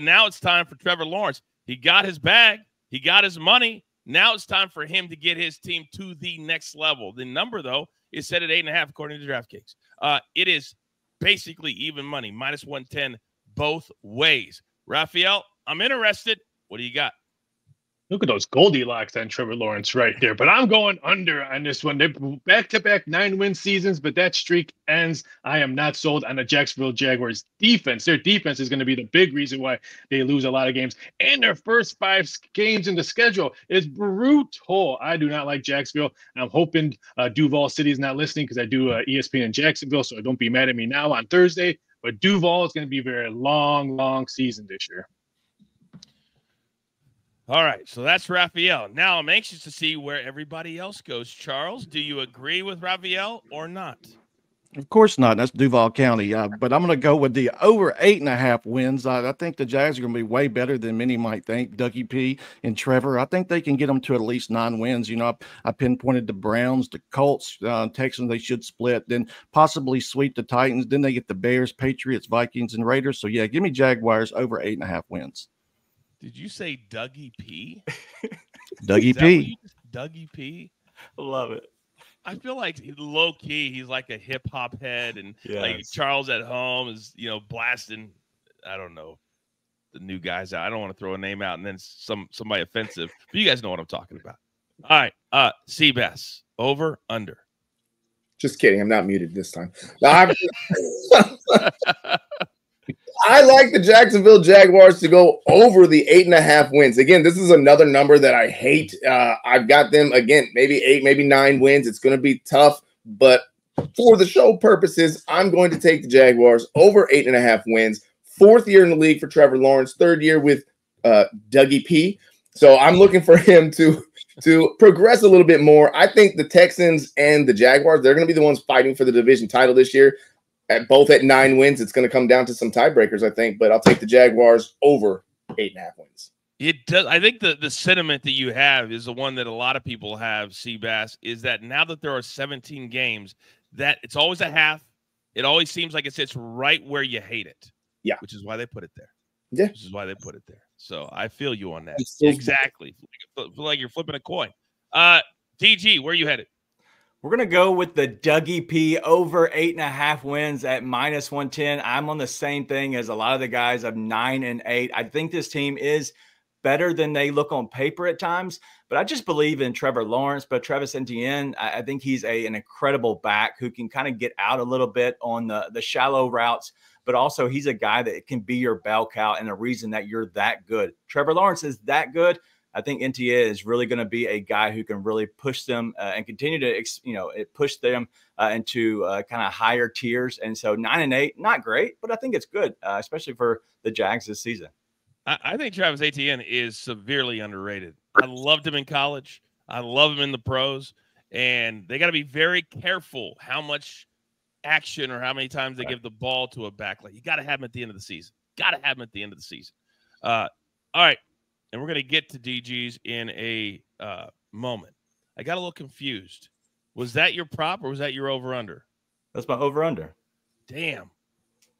But now it's time for Trevor Lawrence. He got his bag. He got his money. Now it's time for him to get his team to the next level. The number, though, is set at 8.5 according to DraftKings. It is basically even money, minus 110 both ways. Raphael, I'm interested. What do you got? Look at those Goldilocks on Trevor Lawrence right there. But I'm going under on this one. They're back-to-back 9-win seasons, but that streak ends. I am not sold on the Jacksonville Jaguars defense. Their defense is going to be the big reason why they lose a lot of games. And their first 5 games in the schedule is brutal. I do not like Jacksonville. I'm hoping Duval City is not listening because I do ESPN in Jacksonville, so don't be mad at me now on Thursday. But Duval is going to be a very long season this year. All right, so that's Raphael. Now I'm anxious to see where everybody else goes. Charles, do you agree with Raphael or not? Of course not. That's Duval County. But I'm going to go with the over 8.5 wins. I think the Jags are going to be way better than many might think. Dougie P and Trevor, I think they can get them to at least 9 wins. You know, I pinpointed the Browns, the Colts, Texans. They should split, then possibly sweep the Titans. Then they get the Bears, Patriots, Vikings, and Raiders. So, yeah, give me Jaguars over 8.5 wins. Did you say Dougie P? Dougie P. Dougie P? Love it. I feel like low key, he's like a hip hop head, and like Charles at home is, blasting. I don't know the new guys out. I don't want to throw a name out and then somebody offensive, but you guys know what I'm talking about. All right, Seabass, over under. Just kidding. I'm not muted this time. I like the Jacksonville Jaguars to go over the 8.5 wins. Again, this is another number that I hate. I've got them, again, maybe 8, maybe 9 wins. It's going to be tough, but for the show purposes, I'm going to take the Jaguars over 8.5 wins. 4th year in the league for Trevor Lawrence, 3rd year with Dougie P. So I'm looking for him to progress a little bit more. I think the Texans and the Jaguars, they're going to be the ones fighting for the division title this year. Both at 9 wins, it's going to come down to some tiebreakers, I think. But I'll take the Jaguars over 8.5 wins. It does. I think the sentiment that you have is the one that a lot of people have, Seabass, is that now that there are 17 games, that it's always a half. It always seems like it sits right where you hate it. Yeah. Which is why they put it there. Yeah. Which is why they put it there. So I feel you on that. Exactly. Feel like you're flipping a coin. DG, where are you headed? We're going to go with the Dougie P over 8.5 wins at minus 110. I'm on the same thing as a lot of the guys of 9 and 8. I think this team is better than they look on paper at times, but I just believe in Trevor Lawrence. But Travis Etienne, I think he's an incredible back who can kind of get out a little bit on the shallow routes, but also he's a guy that can be your bell cow and a reason that you're that good. Trevor Lawrence is that good. I think NTA is really going to be a guy who can really push them and continue to, push them into kind of higher tiers. And so 9 and 8, not great, but I think it's good, especially for the Jags this season. I think Travis Etienne is severely underrated. I loved him in college. I love him in the pros. And they got to be very careful how much action or how many times they give the ball to a back. Like, you got to have him at the end of the season. Got to have him at the end of the season. All right. And we're going to get to DG's in a moment. I got a little confused. Was that your prop or was that your over-under? That's my over-under. Damn.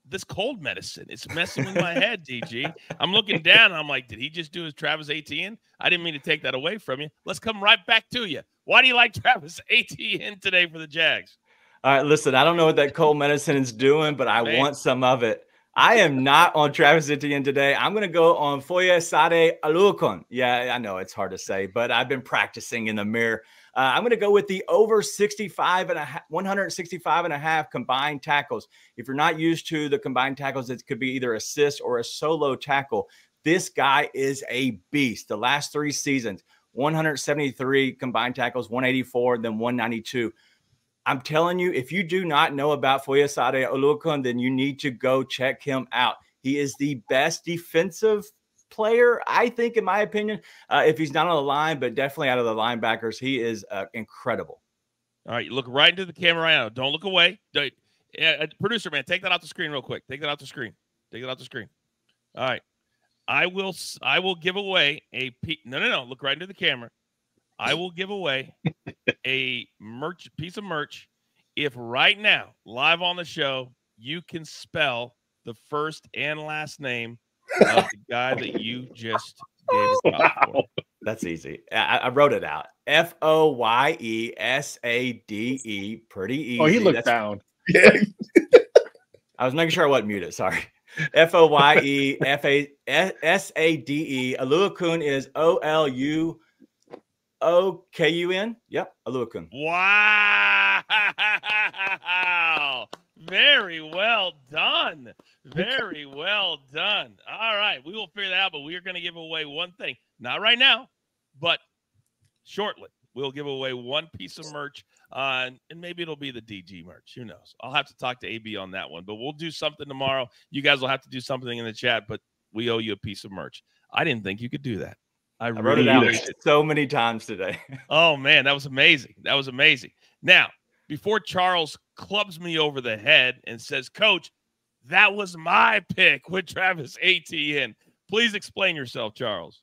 This cold medicine, it's messing with my head, DG. I'm looking down, and I'm like, did he just do his Travis Etienne? I didn't mean to take that away from you. Let's come right back to you. Why do you like Travis Etienne today for the Jags? All right, listen, I don't know what that cold medicine is doing, but I want some of it. I am not on Travis Etienne today. I'm going to go on Foyesade Aluakon. Yeah, I know it's hard to say, but I've been practicing in the mirror. I'm going to go with the over 165.5 combined tackles. If you're not used to the combined tackles, it could be either assist or a solo tackle. This guy is a beast. The last 3 seasons, 173 combined tackles, 184, then 192. I'm telling you, if you do not know about Foyesade Oluokun, then you need to go check him out. He is the best defensive player, I think, in my opinion, if he's not on the line, but definitely out of the linebackers. He is incredible. All right, you look right into the camera right now. Don't look away. Producer, man, take that off the screen real quick. Take that off the screen. Take it off the screen. All right. I will give away a no. Look right into the camera. I will give away a piece of merch if right now, live on the show, you can spell the first and last name of the guy that you just gave a prop for? That's easy. I wrote it out. Foyesade. Pretty easy. Oh, he looked down. Yeah. I was making sure I wasn't muted. Sorry. Foyesade. Oluokun is Oluokun. Yep, Oluokun. Wow. Very well done. Very well done. All right. We will figure that out, but we are going to give away one thing. Not right now, but shortly. We'll give away one piece of merch, and maybe it'll be the DG merch. Who knows? I'll have to talk to AB on that one, but we'll do something tomorrow. You guys will have to do something in the chat, but we owe you a piece of merch. I didn't think you could do that. I wrote it out so many times today. Oh, man, that was amazing. That was amazing. Now, before Charles clubs me over the head and says, Coach, that was my pick with Travis Etienne, please explain yourself, Charles.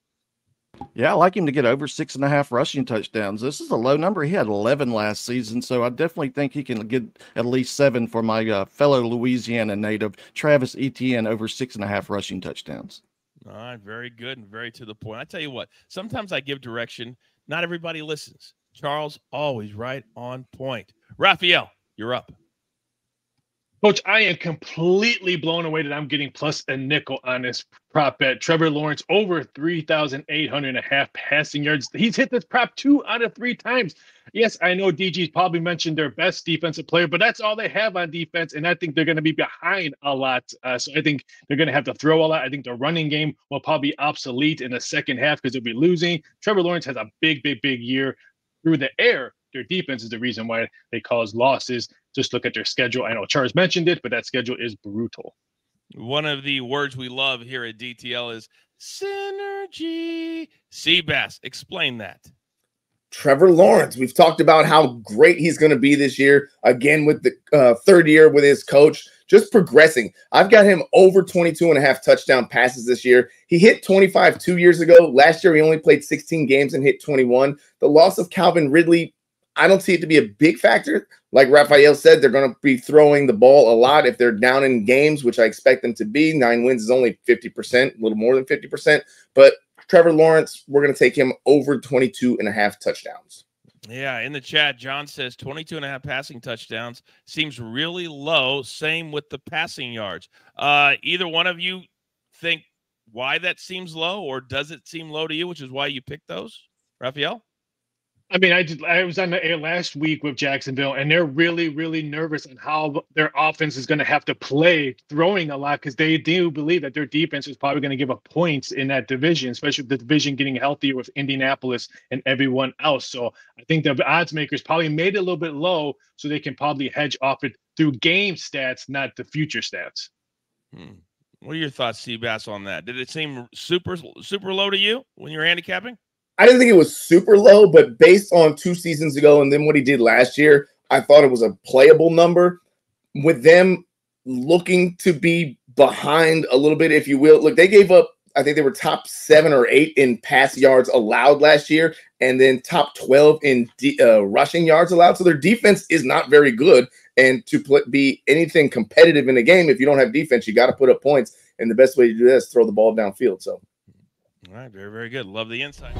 Yeah, I like him to get over 6.5 rushing touchdowns. This is a low number. He had 11 last season, so I definitely think he can get at least 7 for my fellow Louisiana native, Travis Etienne, over 6.5 rushing touchdowns. All right, very good and very to the point. I tell you what, sometimes I give direction. Not everybody listens. Charles, always right on point. Raphael, you're up. Coach, I am completely blown away that I'm getting plus a nickel on this prop bet. Trevor Lawrence over 3,800.5 passing yards. He's hit this prop 2 out of 3 times. Yes, I know DG's probably mentioned their best defensive player, but that's all they have on defense, and I think they're going to be behind a lot. So I think they're going to have to throw a lot. I think the running game will probably be obsolete in the second half because they'll be losing. Trevor Lawrence has a big year through the air. Their defense is the reason why they cause losses. Just look at their schedule. I know Charles mentioned it, but that schedule is brutal. One of the words we love here at DTL is synergy. Seabass, explain that. Trevor Lawrence, we've talked about how great he's going to be this year. Again, with the third year with his coach, just progressing. I've got him over 22.5 touchdown passes this year. He hit 25 2 years ago. Last year, he only played 16 games and hit 21. The loss of Calvin Ridley, I don't see it to be a big factor. Like Raphael said, they're going to be throwing the ball a lot if they're down in games, which I expect them to be. 9 wins is only 50%, a little more than 50%. But Trevor Lawrence, we're going to take him over 22.5 touchdowns. Yeah, in the chat, John says 22.5 passing touchdowns seems really low. Same with the passing yards. Either one of you think why that seems low, or does it seem low to you, which is why you picked those, Raphael? I mean, I was on the air last week with Jacksonville, and they're really nervous on how their offense is going to have to play throwing a lot because they do believe that their defense is probably going to give up points in that division, especially with the division getting healthier with Indianapolis and everyone else. So I think the odds makers probably made it a little bit low so they can probably hedge off it through game stats, not the future stats. What are your thoughts, Seabass, on that? Did it seem super low to you when you were handicapping? I didn't think it was super low, but based on 2 seasons ago and then what he did last year, I thought it was a playable number. With them looking to be behind a little bit, if you will. Look, they gave up, I think they were top 7 or 8 in pass yards allowed last year, and then top 12 in rushing yards allowed. So their defense is not very good. And to be anything competitive in a game, if you don't have defense, you got to put up points. And the best way to do that is throw the ball downfield. So. All right, very good. Love the insight.